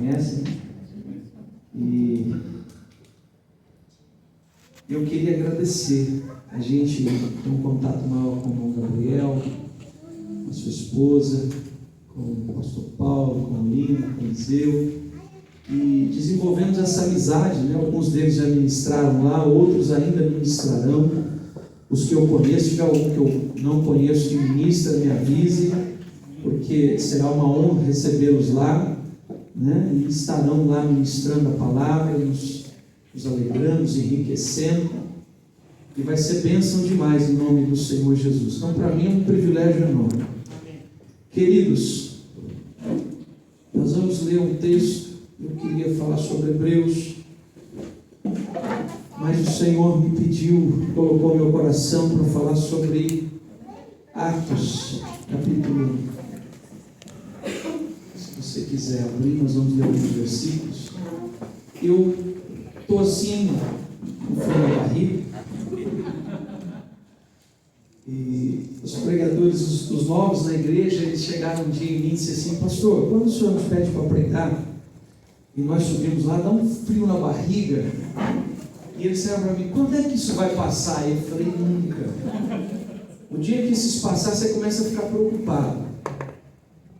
conhecem, né? E eu queria agradecer. A gente tem um contato maior com o irmão Gabriel, com a sua esposa, com o pastor Paulo, com o Lino, com o Eliseu, e desenvolvemos essa amizade, né? Alguns deles já ministraram lá, outros ainda ministrarão. Os que eu conheço, se tiver algum que eu não conheço que ministra, me avise, porque será uma honra recebê-los lá, né? E estarão lá ministrando a palavra, nos alegrando, nos enriquecendo, e vai ser bênção demais em nome do Senhor Jesus. Então, para mim é um privilégio enorme. Queridos, nós vamos ler um texto. Eu queria falar sobre Hebreus, mas o Senhor me pediu, colocou no meu coração para falar sobre Atos, capítulo 1. Se você quiser abrir, nós vamos ler alguns versículos. Eu estou assim, com frio na barriga, e os pregadores, os novos na igreja, eles chegaram um dia em mim e disseram assim: pastor, quando o senhor nos pede para pregar, e nós subimos lá, dá um frio na barriga, e eles disseram para mim: quando é que isso vai passar? E eu falei: nunca. O dia que isso passar, você começa a ficar preocupado,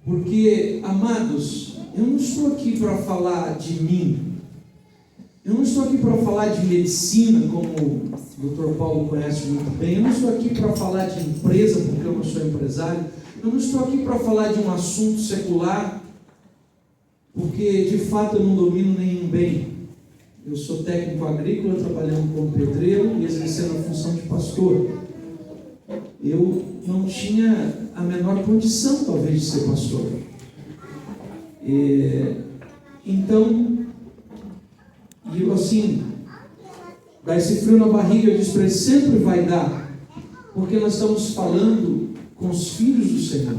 porque, amados, eu não estou aqui para falar de mim, eu não estou aqui para falar de medicina, como o Dr. Paulo conhece muito bem, eu não estou aqui para falar de empresa, porque eu não sou empresário, eu não estou aqui para falar de um assunto secular, porque de fato eu não domino nenhum bem. Eu sou técnico agrícola, trabalhando como pedreiro e exercendo a função de pastor. Eu não tinha a menor condição, talvez, de ser pastor. Então, eu assim, dá esse frio na barriga, eu disse para ele: sempre vai dar, porque nós estamos falando com os filhos do Senhor.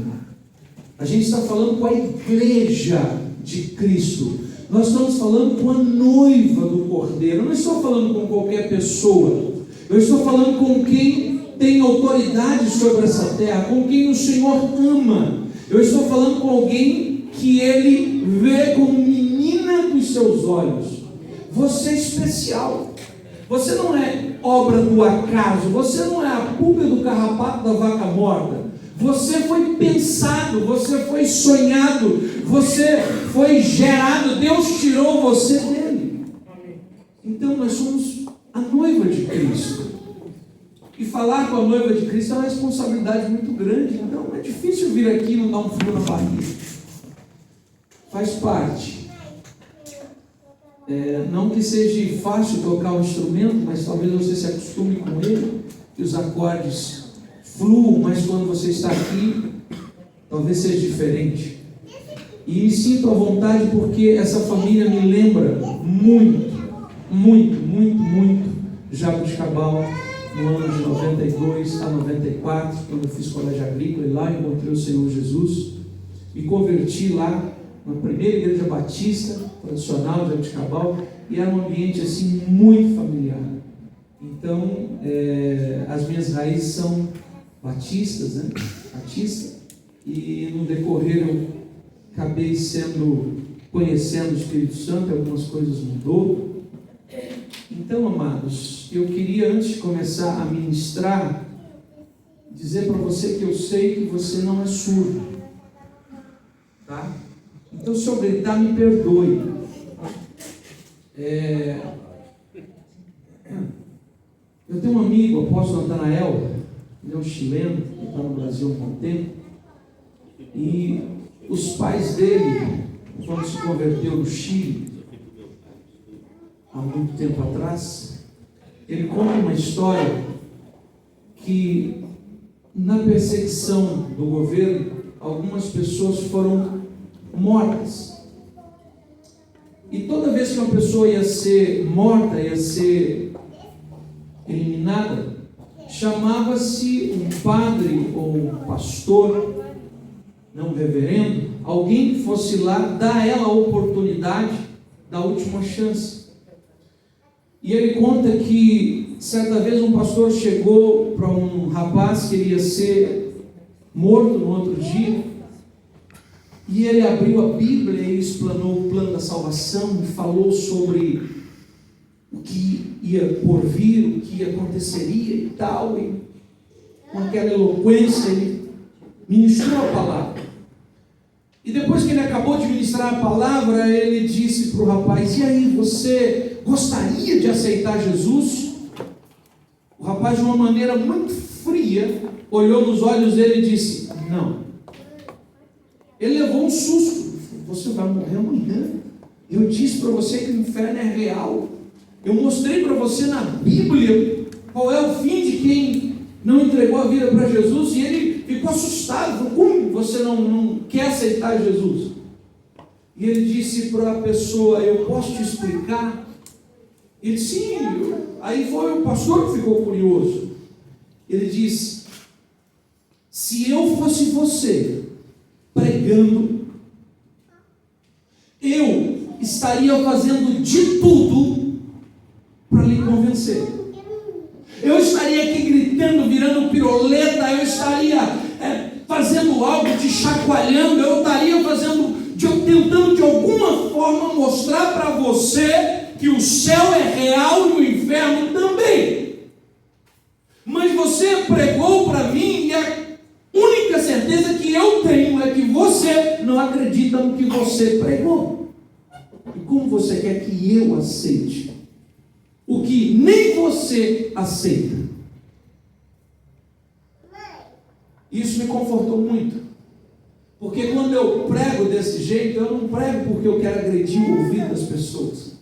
A gente está falando com a igreja de Cristo. Nós estamos falando com a noiva do Cordeiro. Eu não estou falando com qualquer pessoa. Eu estou falando com quem tem autoridade sobre essa terra, com quem o Senhor ama. Eu estou falando com alguém que Ele vê como menina dos seus olhos. Você é especial. Você não é obra do acaso. Você não é a pulga do carrapato da vaca morta. Você foi pensado, você foi sonhado, você foi gerado, Deus tirou você dele. Então nós somos a noiva de Cristo. E falar com a noiva de Cristo é uma responsabilidade muito grande. Então é difícil vir aqui e não dar um frio na barriga. Faz parte. Não que seja fácil tocar um instrumento, mas talvez você se acostume com ele, e os acordes fluam, mas quando você está aqui, talvez seja diferente. E me sinto à vontade porque essa família me lembra muito, muito, muito, muito Jaboticabal, no ano de 92 a 94, quando eu fiz colégio agrícola, e lá encontrei o Senhor Jesus, me converti lá na primeira igreja batista tradicional de Jaboticabal, e era um ambiente assim muito familiar. Então, as minhas raízes são batistas, né? Batista, e no decorrer eu acabei conhecendo o Espírito Santo, algumas coisas mudou. Então, amados, eu queria, antes de começar a ministrar, dizer para você que eu sei que você não é surdo, tá? Então, se eu gritar, me perdoe. Eu tenho um amigo, o apóstolo Natanael. Ele é um chileno, que está no Brasil há um bom tempo, e os pais dele, quando se converteu no Chile, há muito tempo atrás, ele conta uma história que na perseguição do governo, algumas pessoas foram mortas, e toda vez que uma pessoa ia ser morta, ia ser eliminada, chamava-se um padre ou um pastor, não reverendo, alguém que fosse lá dar a ela a oportunidade da última chance. E ele conta que certa vez um pastor chegou para um rapaz que iria ser morto no outro dia E ele abriu a Bíblia e explanou o plano da salvação, e falou sobre o que ia por vir, o que aconteceria e tal, e com aquela eloquência ele ministrou a palavra. E depois que ele acabou de ministrar a palavra, ele disse para o rapaz: e aí, você gostaria de aceitar Jesus? O rapaz, de uma maneira muito fria, olhou nos olhos dele e disse: não. Ele levou um susto. Você vai morrer amanhã. Eu disse para você que o inferno é real. Eu mostrei para você na Bíblia qual é o fim de quem não entregou a vida para Jesus. E ele ficou assustado. Falou: como você não quer aceitar Jesus? E ele disse para a pessoa: eu posso te explicar? Ele disse: sim. Aí foi o pastor que ficou curioso. Ele disse: se eu fosse você pregando, eu estaria fazendo de tudo para lhe convencer. Eu estaria aqui gritando, virando piroleta, eu estaria fazendo algo, te chacoalhando, eu estaria tentando de alguma forma mostrar para você que o céu é real e o inferno também. Mas você pregou para mim e a única certeza que eu tenho é que você não acredita no que você pregou. E como você quer que eu aceite o que nem você aceita? Isso me confortou muito. Porque quando eu prego desse jeito, eu não prego porque eu quero agredir o ouvido das pessoas.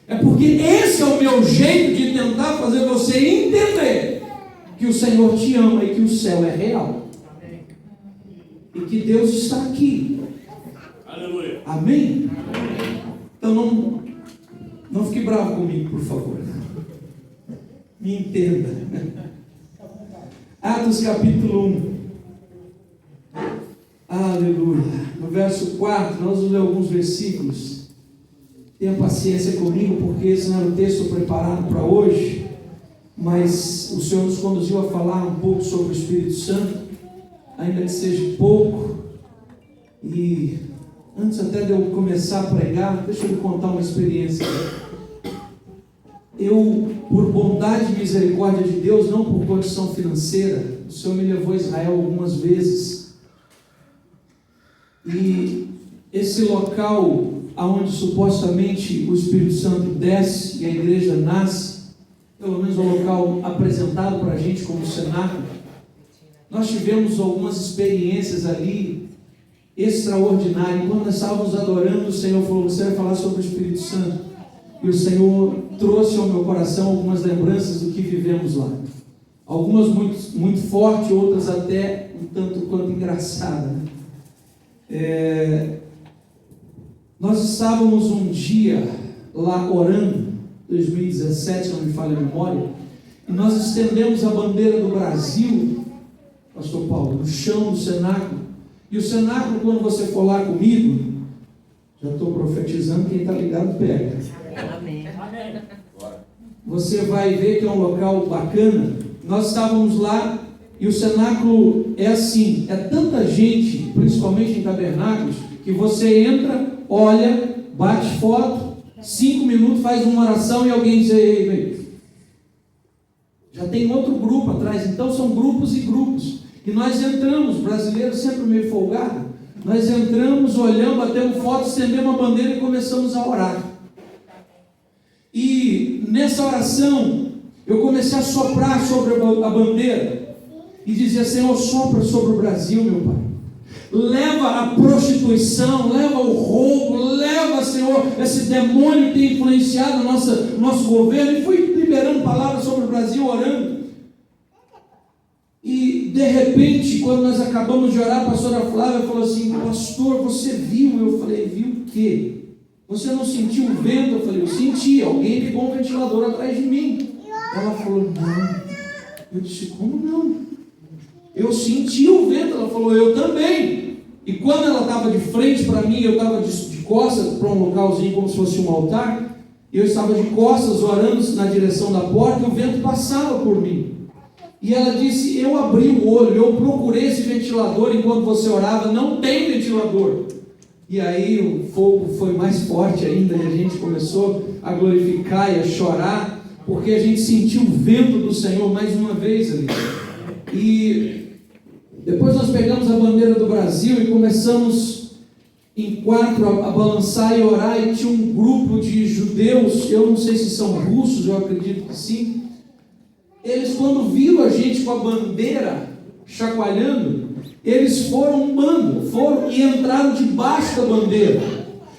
É porque esse é o meu jeito de tentar fazer você entender que o Senhor te ama e que o céu é real. E que Deus está aqui. Aleluia. Amém? Então não fique bravo comigo, por favor. Me entenda. Atos capítulo 1. Aleluia. No verso 4, nós vamos ler alguns versículos. Tenha paciência comigo, porque esse não era o texto preparado para hoje. Mas o Senhor nos conduziu a falar um pouco sobre o Espírito Santo, ainda que seja pouco. E antes até de eu começar a pregar, deixa eu lhe contar uma experiência. Eu, por bondade e misericórdia de Deus, não por condição financeira, o Senhor me levou a Israel algumas vezes. E esse local onde supostamente o Espírito Santo desce e a igreja nasce, pelo menos o local apresentado para a gente como cenáculo, nós tivemos algumas experiências ali extraordinárias. Quando nós estávamos adorando, o Senhor falou: você vai falar sobre o Espírito Santo. E o Senhor trouxe ao meu coração algumas lembranças do que vivemos lá. Algumas muito, muito fortes, outras até um tanto quanto engraçadas. Nós estávamos um dia lá orando, 2017, se não me falha a memória, e nós estendemos a bandeira do Brasil, pastor Paulo, no chão do cenáculo. E o cenáculo, quando você for lá comigo, já estou profetizando, quem está ligado pega. Amém. Você vai ver que é um local bacana. Nós estávamos lá e o cenáculo é assim, é tanta gente, principalmente em tabernáculos, que você entra, olha, bate foto, 5 minutos, faz uma oração e alguém diz: ei, ei. Já tem outro grupo atrás. Então são grupos e grupos. E nós entramos, brasileiros sempre meio folgado, nós entramos, olhamos, batemos foto, estendemos a bandeira e começamos a orar. E nessa oração eu comecei a soprar sobre a bandeira e dizia: Senhor, sopra sobre o Brasil, meu Pai. Leva a prostituição, leva o roubo, leva, Senhor, esse demônio que tem influenciado o nosso governo. E fui liberando palavras sobre o Brasil, orando. E de repente, quando nós acabamos de orar, a pastora Flávia falou assim: pastor, você viu? Eu falei: viu o quê? Você não sentiu o vento? Eu falei: eu senti, alguém ligou um ventilador atrás de mim. Ela falou: não. Eu disse: como não? Eu senti o vento. Ela falou: eu também. E quando ela estava de frente para mim, eu estava de costas para um localzinho como se fosse um altar, eu estava de costas orando na direção da porta e o vento passava por mim. E ela disse: eu abri o olho, eu procurei esse ventilador enquanto você orava, não tem ventilador. E aí o fogo foi mais forte ainda, e a gente começou a glorificar e a chorar, porque a gente sentiu o vento do Senhor mais uma vez ali. E depois nós pegamos a bandeira do Brasil e começamos em 4 a balançar e orar, e tinha um grupo de judeus, eu não sei se são russos, eu acredito que sim. Eles, quando viram a gente com a bandeira chacoalhando, eles foram um bando, foram e entraram debaixo da bandeira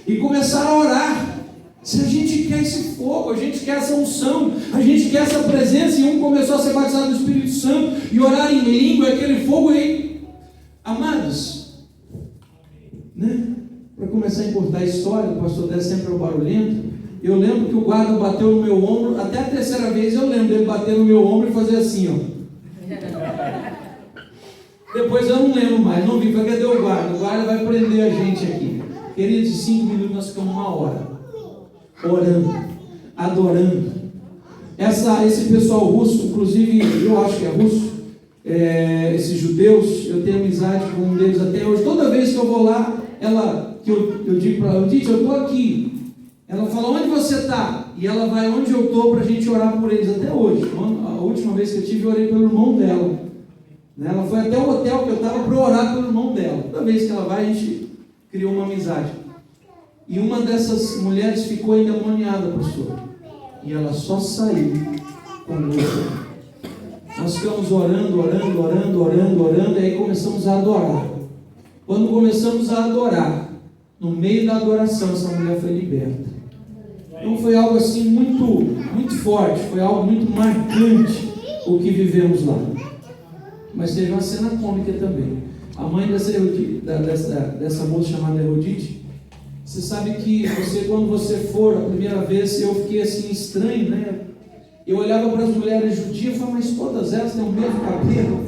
e começaram a orar. Se a gente quer esse fogo, a gente quer essa unção, a gente quer essa presença, e um começou a ser batizado no Espírito Santo e orar em língua, aquele fogo aí. Amados, né? Para começar a encurtar a história, o pastor Dé sempre é o barulhento. Eu lembro que o guarda bateu no meu ombro, até a terceira vez eu lembro dele bater no meu ombro e fazer assim, ó. Depois eu não lembro mais, não vi, cadê o guarda? O guarda vai prender a gente aqui. Queridos, em 5 minutos nós ficamos 1 hora orando, adorando. Esse pessoal russo, inclusive eu acho que é russo, esses judeus, eu tenho amizade com um deles até hoje. Toda vez que eu vou lá, eu digo para ela, Dite, eu estou aqui. Ela fala, onde você está? E ela vai onde eu estou para a gente orar por eles até hoje. A última vez que eu tive, eu orei pelo irmão dela. Ela foi até o hotel que eu estava para orar pelo irmão dela. Toda vez que ela vai, a gente criou uma amizade. E uma dessas mulheres ficou endemoniada, pastor. E ela só saiu conosco. Nós ficamos orando, e aí começamos a adorar. Quando começamos a adorar, no meio da adoração, essa mulher foi liberta. Então foi algo assim muito forte, foi algo muito marcante o que vivemos lá. Mas teve uma cena cômica também. A mãe dessa moça chamada Erodite, você sabe que quando você for a primeira vez, eu fiquei assim estranho, né? Eu olhava para as mulheres judias e falava, mas todas elas têm o mesmo cabelo?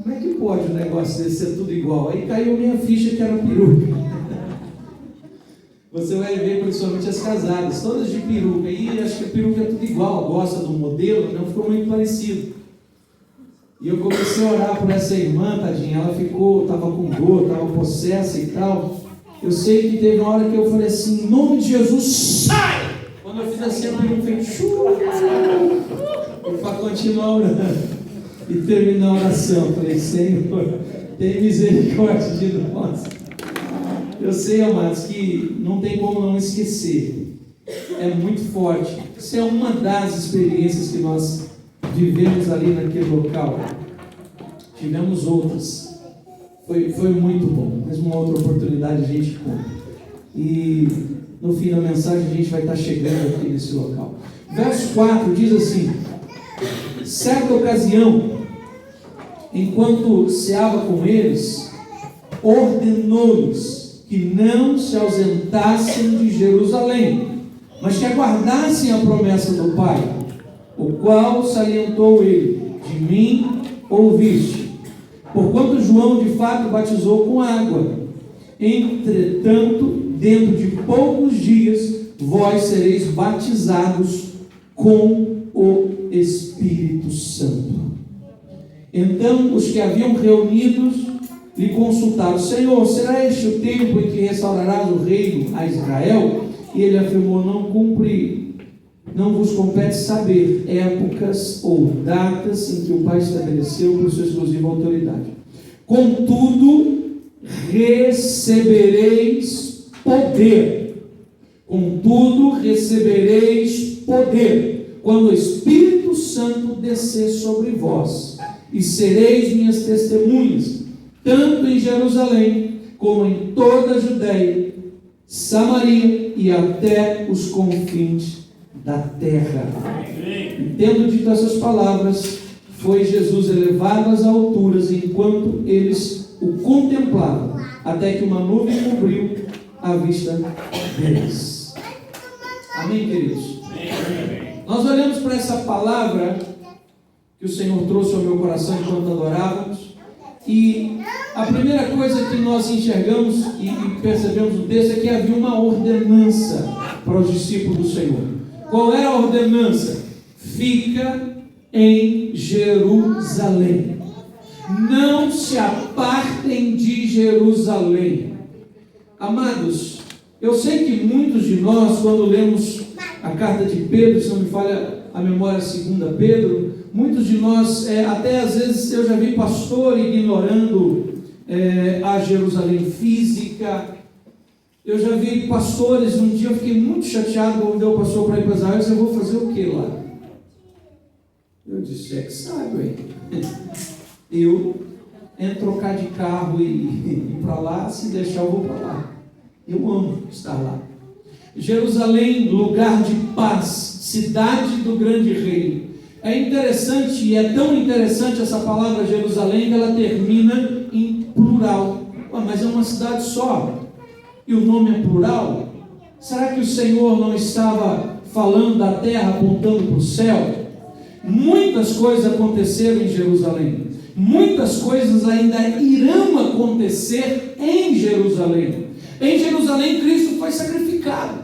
Como é que pode um negócio desse ser tudo igual? Aí caiu minha ficha que era peruca. Você vai ver principalmente as casadas, todas de peruca. E acho que a peruca é tudo igual, gosta do modelo, não ficou muito parecido. E eu comecei a orar por essa irmã, tadinha. Ela estava com dor, estava possessa e tal. Eu sei que teve uma hora que eu falei assim, em nome de Jesus, sai! Quando eu fiz assim, a peruca fez e para continuar orando e terminar a oração, eu falei, Senhor, tem misericórdia de nós. Eu sei, amados, que não tem como não esquecer. É muito forte. Isso é uma das experiências que nós vivemos ali naquele local. Tivemos outras. Foi muito bom. Mas uma outra oportunidade a gente conta. E no fim da mensagem a gente vai estar chegando aqui nesse local. Verso 4 diz assim: certa ocasião, enquanto ceava com eles, ordenou-lhes que não se ausentassem de Jerusalém, mas que aguardassem a promessa do Pai, o qual salientou ele: de mim ouviste, porquanto João de fato batizou com água, entretanto, dentro de poucos dias, vós sereis batizados com o Espírito Santo. Então os que haviam reunidos lhe consultaram: Senhor, será este o tempo em que restaurarás o reino a Israel? E ele afirmou: não vos compete saber épocas ou datas em que o Pai estabeleceu por sua exclusiva autoridade. Contudo, recebereis poder. Quando o Espírito Santo descer sobre vós, e sereis minhas testemunhas, tanto em Jerusalém, como em toda a Judeia, Samaria e até os confins da terra. E tendo dito essas palavras, foi Jesus elevado às alturas, enquanto eles o contemplavam, até que uma nuvem cobriu a vista deles. Amém, queridos? Nós olhamos para essa palavra que o Senhor trouxe ao meu coração enquanto adorávamos, e a primeira coisa que nós enxergamos e percebemos no texto é que havia uma ordenança para os discípulos do Senhor. Qual era a ordenança? Fica em Jerusalém. Não se apartem de Jerusalém. Amados, eu sei que muitos de nós, quando lemos a carta de Pedro, se não me falha a memória, 2 Pedro, muitos de nós, até às vezes eu já vi pastor ignorando a Jerusalém física. Eu já vi pastores, um dia eu fiquei muito chateado quando deu o pastor para ir para Israel. Eu vou fazer o que lá? Eu disse, que sabe, hein? Eu trocar de carro e ir para lá, se deixar eu vou para lá. Eu amo estar lá. Jerusalém, lugar de paz, cidade do grande rei. É interessante, e é tão interessante essa palavra Jerusalém, que ela termina em plural. Mas é uma cidade só, e o nome é plural. Será que o Senhor não estava falando da terra apontando para o céu? Muitas coisas aconteceram em Jerusalém. Muitas coisas ainda irão acontecer em Jerusalém. Em Jerusalém, Cristo foi sacrificado.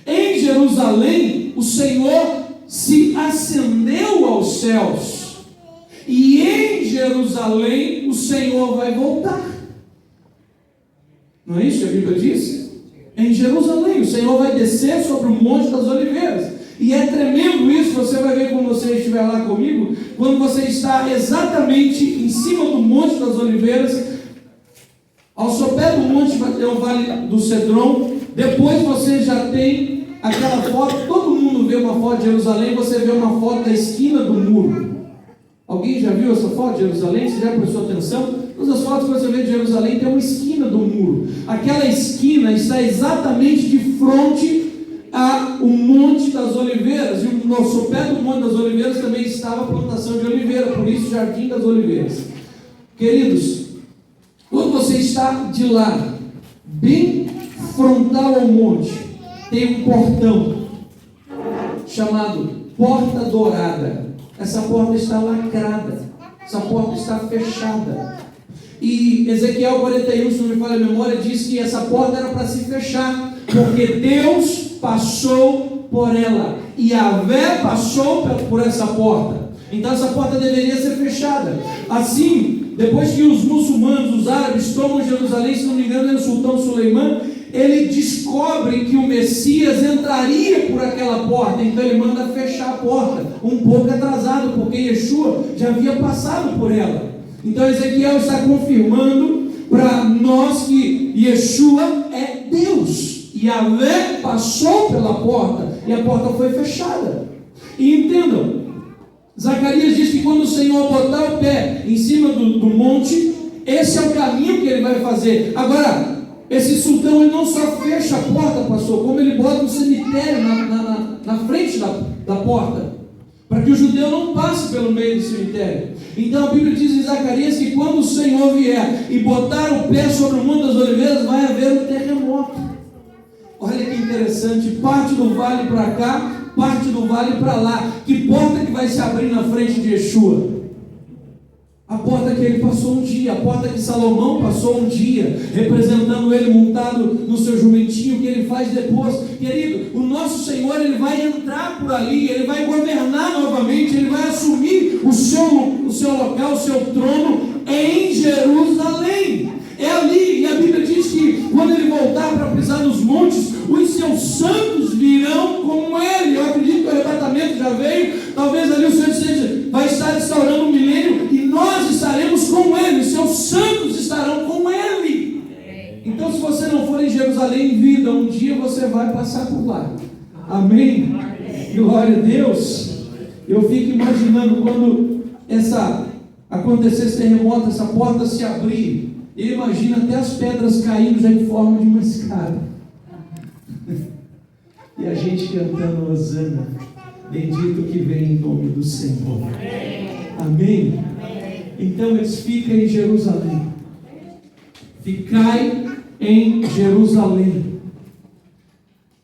Em Jerusalém, o Senhor se ascendeu aos céus. E em Jerusalém, o Senhor vai voltar. Não é isso que a Bíblia diz? Em Jerusalém, o Senhor vai descer sobre o Monte das Oliveiras. E é tremendo isso, você vai ver quando você estiver lá comigo, quando você está exatamente em cima do Monte das Oliveiras. Ao sopé do monte vai ter o Vale do Cedron. Depois você já tem aquela foto, todo mundo vê uma foto de Jerusalém, você vê uma foto da esquina do muro. Alguém já viu essa foto de Jerusalém? Você já prestou atenção? Todas as fotos que você vê de Jerusalém tem uma esquina do muro. Aquela esquina está exatamente de frente ao Monte das Oliveiras. E no sopé do Monte das Oliveiras também estava a plantação de oliveira, por isso Jardim das Oliveiras. Queridos, quando você está de lá, bem frontal ao monte, tem um portão chamado Porta Dourada. Essa porta está lacrada, essa porta está fechada. E Ezequiel 41, se não me falha a memória, diz que essa porta era para se fechar, porque Deus passou por ela, e Yahvé passou por essa porta. Então essa porta deveria ser fechada. Assim, depois que os muçulmanos, os árabes, tomam Jerusalém, se não me engano é o sultão Suleiman, ele descobre que o Messias entraria por aquela porta, então ele manda fechar a porta, um pouco atrasado, porque Yeshua já havia passado por ela. Então Ezequiel está confirmando para nós que Yeshua é Deus, e Yahvé passou pela porta, e a porta foi fechada. E entendam, Zacarias diz que quando o Senhor botar o pé em cima do monte, esse é o caminho que ele vai fazer. Agora, esse sultão ele não só fecha a porta, pastor, como ele bota um cemitério na frente da porta, para que o judeu não passe pelo meio do cemitério. Então a Bíblia diz em Zacarias que quando o Senhor vier e botar o pé sobre o Monte das Oliveiras, vai haver um terremoto. Olha que interessante, parte do vale para cá, parte do vale para lá. Que porta que vai se abrir na frente de Yeshua? A porta que ele passou um dia, a porta que Salomão passou um dia, representando ele montado no seu jumentinho, que ele faz depois. Querido, o nosso Senhor, ele vai entrar por ali, ele vai governar novamente, ele vai assumir o seu local, o seu trono em Jerusalém. É ali, e a Bíblia diz que quando ele voltar para pisar nos montes, os seus santos virão como ele. Eu acredito que o arrebatamento já veio, talvez ali o Senhor vai estar restaurando um milênio, e nós estaremos com ele, os seus santos estarão com ele. Então, se você não for em Jerusalém em vida, um dia você vai passar por lá. Amém? Glória a Deus. Eu fico imaginando quando acontecer esse terremoto, essa porta se abrir. Eu imagino até as pedras caindo já em forma de uma escada. E a gente cantando Hosana, bendito que vem em nome do Senhor. Amém? Então eles ficam em Jerusalém. Ficai em Jerusalém,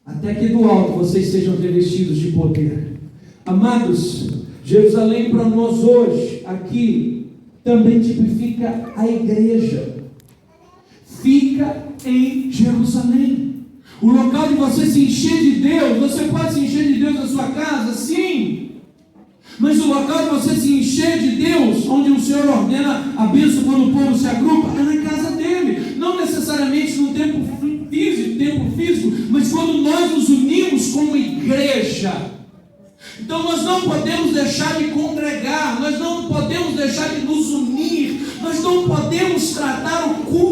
até que do alto vocês sejam revestidos de poder. Amados, Jerusalém para nós hoje, aqui, também tipifica a igreja. Fica em Jerusalém, o local de você se encher de Deus. Você pode se encher de Deus na sua casa, sim, mas o local de você se encher de Deus, onde o Senhor ordena a bênção quando o povo se agrupa, é na casa dele. Não não necessariamente no tempo físico, mas quando nós nos unimos como igreja. Então nós não podemos deixar de congregar, nós não podemos deixar de nos unir, nós não podemos tratar o culto